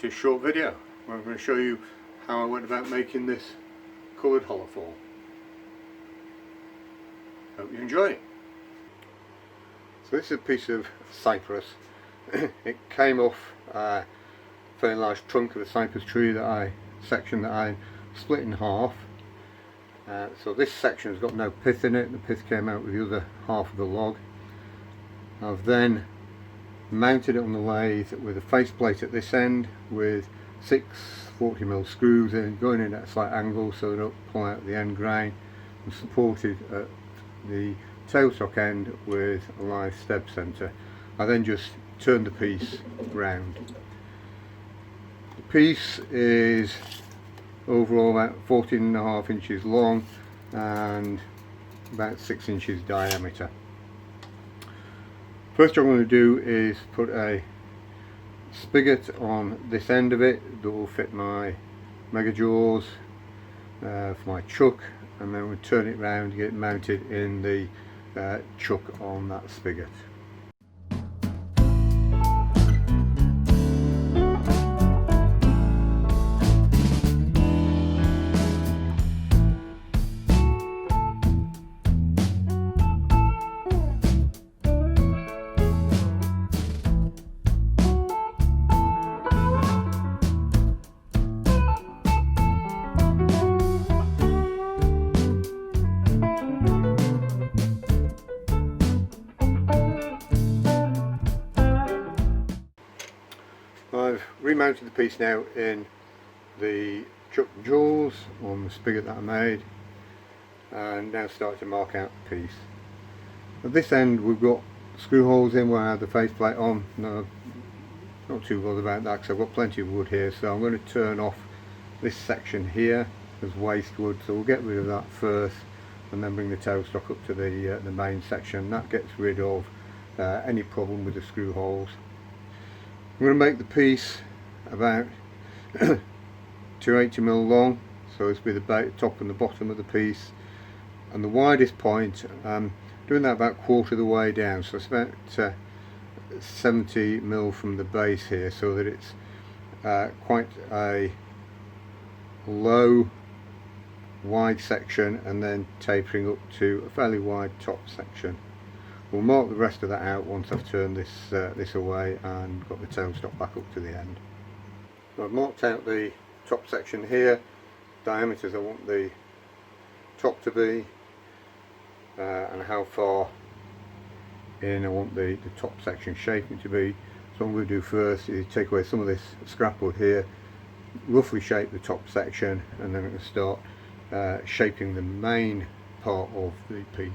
to a short video where I'm going to show you how I went about making this coloured hollow form. Hope you enjoy it. So this is a piece of cypress. It came off a fairly large trunk of a cypress tree section that I split in half. So this section has got no pith in it. The pith came out with the other half of the log. I've then mounted it on the lathe with a faceplate at this end with 6 40mm screws in, going in at a slight angle so they don't pull out the end grain, and supported at the tailstock end with a live step centre. I then just turned the piece round. The piece is overall about 14.5 inches long and about 6 inches diameter. First thing I'm going to do is put a spigot on this end of it that will fit my mega jaws for my chuck, and then we'll turn it round to get it mounted in the chuck on that spigot. I've remounted the piece now in the chuck jaws on the spigot that I made, and now starting to mark out the piece. At this end we've got screw holes in where I had the faceplate on. No, not too bothered about that because I've got plenty of wood here, so I'm going to turn off this section here as waste wood, so we'll get rid of that first and then bring the tailstock up to the main section. That gets rid of any problem with the screw holes. I'm going to make the piece about 280mm long, so this will be the top and the bottom of the piece, and the widest point, doing that about quarter of the way down, so it's about 70mm from the base here, so that it's quite a low wide section and then tapering up to a fairly wide top section. We'll mark the rest of that out once I've turned this away and got the tailstock back up to the end. So I've marked out the top section here, diameters I want the top to be, and how far in I want the top section shaping to be. So what I'm going to do first is take away some of this scrap wood here, roughly shape the top section, and then I'm going to start shaping the main part of the piece.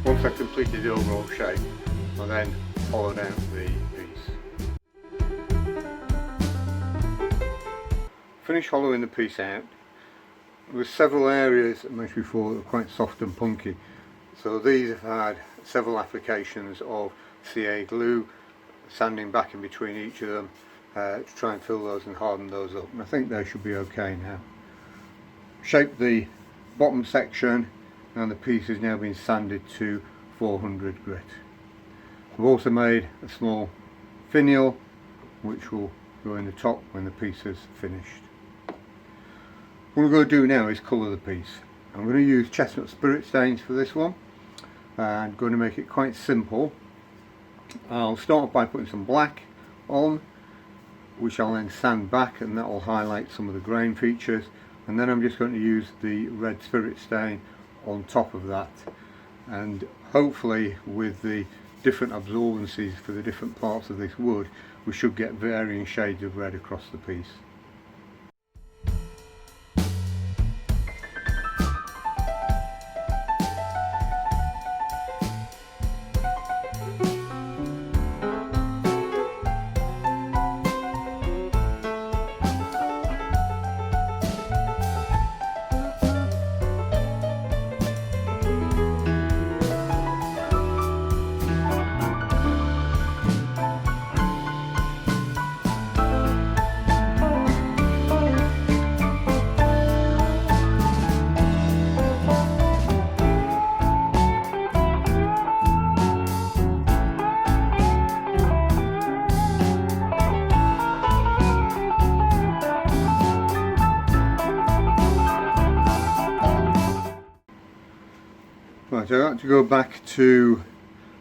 Once I've completed the overall shape, I'll then hollow out the piece. finished hollowing the piece out. There were several areas, I mentioned before, that were quite soft and punky. So these have had several applications of CA glue, sanding back in between each of them to try and fill those and harden those up. And I think they should be okay now. Shaped the bottom section, and the piece has now been sanded to 400 grit. I've also made a small finial which will go in the top when the piece is finished. What I'm going to do now is colour the piece. I'm going to use chestnut spirit stains for this one, and I'm going to make it quite simple. I'll start by putting some black on, which I'll then sand back, and that will highlight some of the grain features, and then I'm just going to use the red spirit stain on top of that, and hopefully with the different absorbencies for the different parts of this wood we should get varying shades of red across the piece. Right, so I got to go back to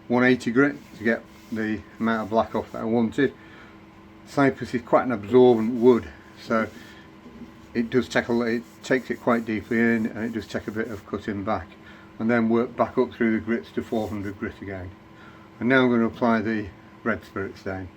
180 grit to get the amount of black off that I wanted. Cypress is quite an absorbent wood, so it does take it takes it quite deeply in, and it does take a bit of cutting back, and then work back up through the grits to 400 grit again. And now I'm going to apply the red spirit stain.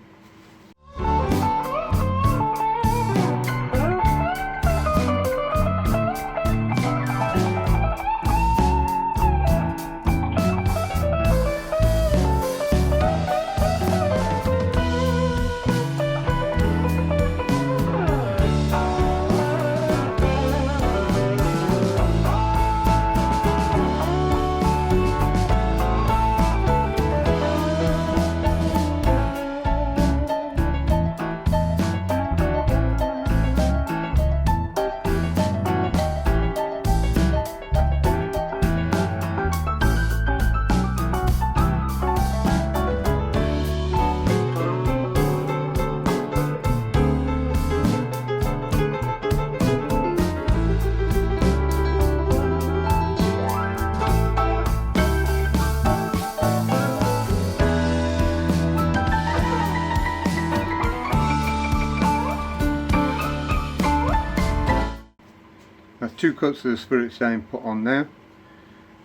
That's 2 coats of the spirit stain put on now. I'm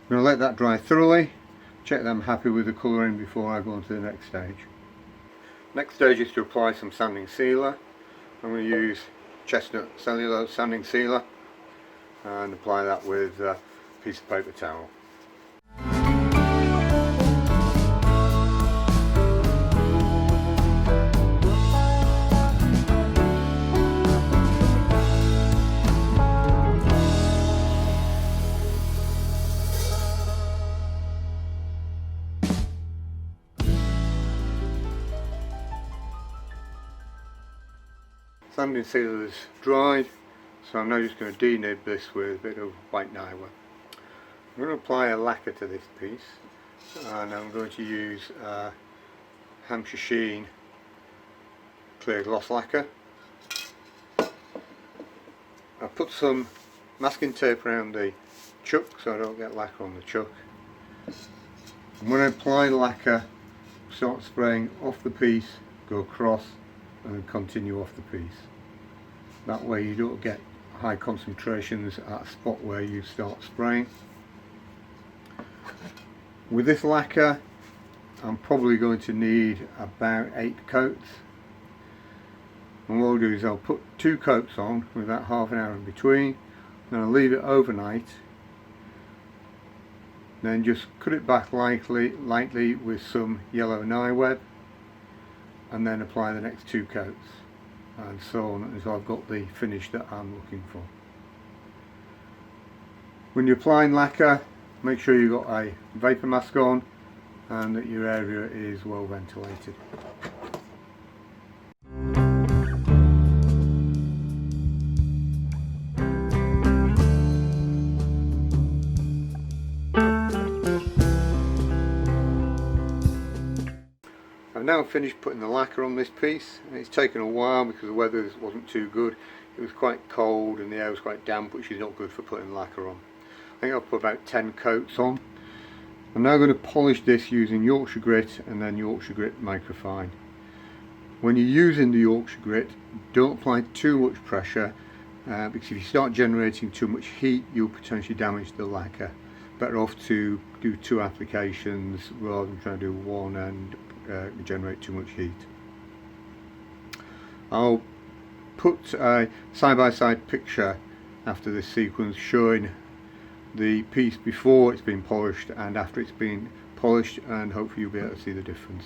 going to let that dry thoroughly, check that I'm happy with the colouring before I go on to the next stage. Next stage is to apply some sanding sealer. I'm going to use chestnut cellulose sanding sealer and apply that with a piece of paper towel. Sanding sealer is dried, so I'm now just going to denib this with a bit of white nylon. I'm going to apply a lacquer to this piece, and I'm going to use Hampshire Sheen clear gloss lacquer. I put some masking tape around the chuck so I don't get lacquer on the chuck. And when I apply the lacquer, start spraying off the piece, go across, and then continue off the piece. That way you don't get high concentrations at a spot where you start spraying. With this lacquer I'm probably going to need about 8 coats, and what I'll do is I'll put 2 coats on with that half an hour in between, then I'll leave it overnight, then just cut it back lightly with some yellow nye web, and then apply the next 2 coats. and so on until I've got the finish that I'm looking for. When you're applying lacquer, make sure you've got a vapour mask on and that your area is well ventilated. I've now finished putting the lacquer on this piece, and it's taken a while because the weather wasn't too good. It was quite cold and the air was quite damp, which is not good for putting lacquer on. I think I've put about 10 coats on. I'm now going to polish this using Yorkshire grit and then Yorkshire grit microfine. When you're using the Yorkshire grit, don't apply too much pressure because if you start generating too much heat, you'll potentially damage the lacquer. Better off to do 2 applications rather than trying to do one and generate too much heat. I'll put a side-by-side picture after this sequence showing the piece before it's been polished and after it's been polished, and hopefully you'll be able to see the difference.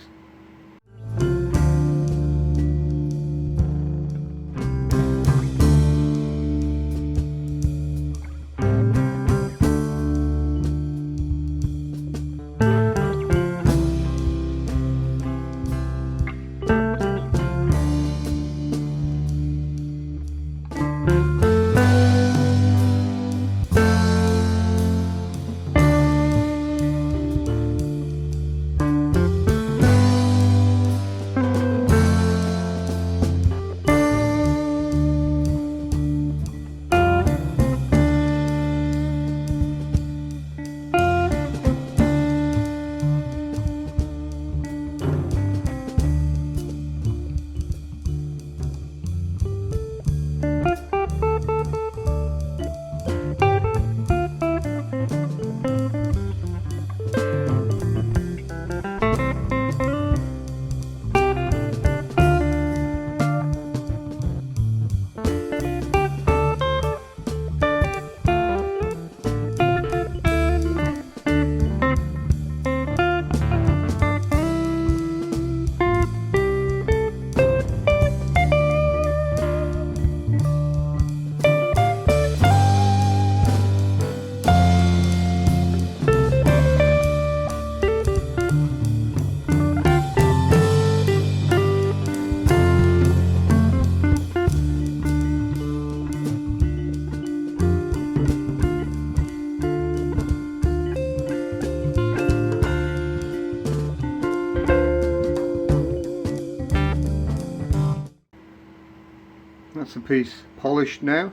That's the piece polished now.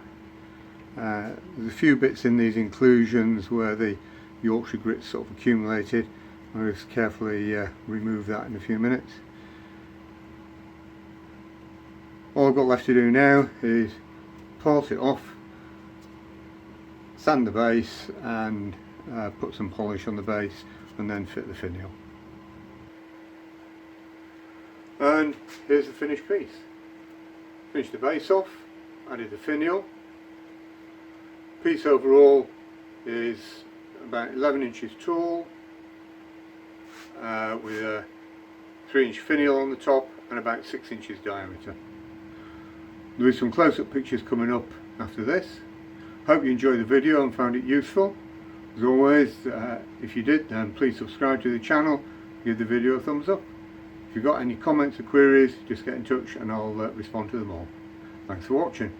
There's a few bits in these inclusions where the Yorkshire grit sort of accumulated. I'll just carefully remove that in a few minutes. All I've got left to do now is polish it off, sand the base and put some polish on the base and then fit the finial. And here's the finished piece. Finished the base off, added the finial. Piece overall is about 11 inches tall with a 3-inch finial on the top and about 6 inches diameter. There is some close-up pictures coming up after this. Hope you enjoyed the video and found it useful. As always, if you did, then please subscribe to the channel, give the video a thumbs up. If you've got any comments or queries, just get in touch and I'll respond to them all. Thanks for watching.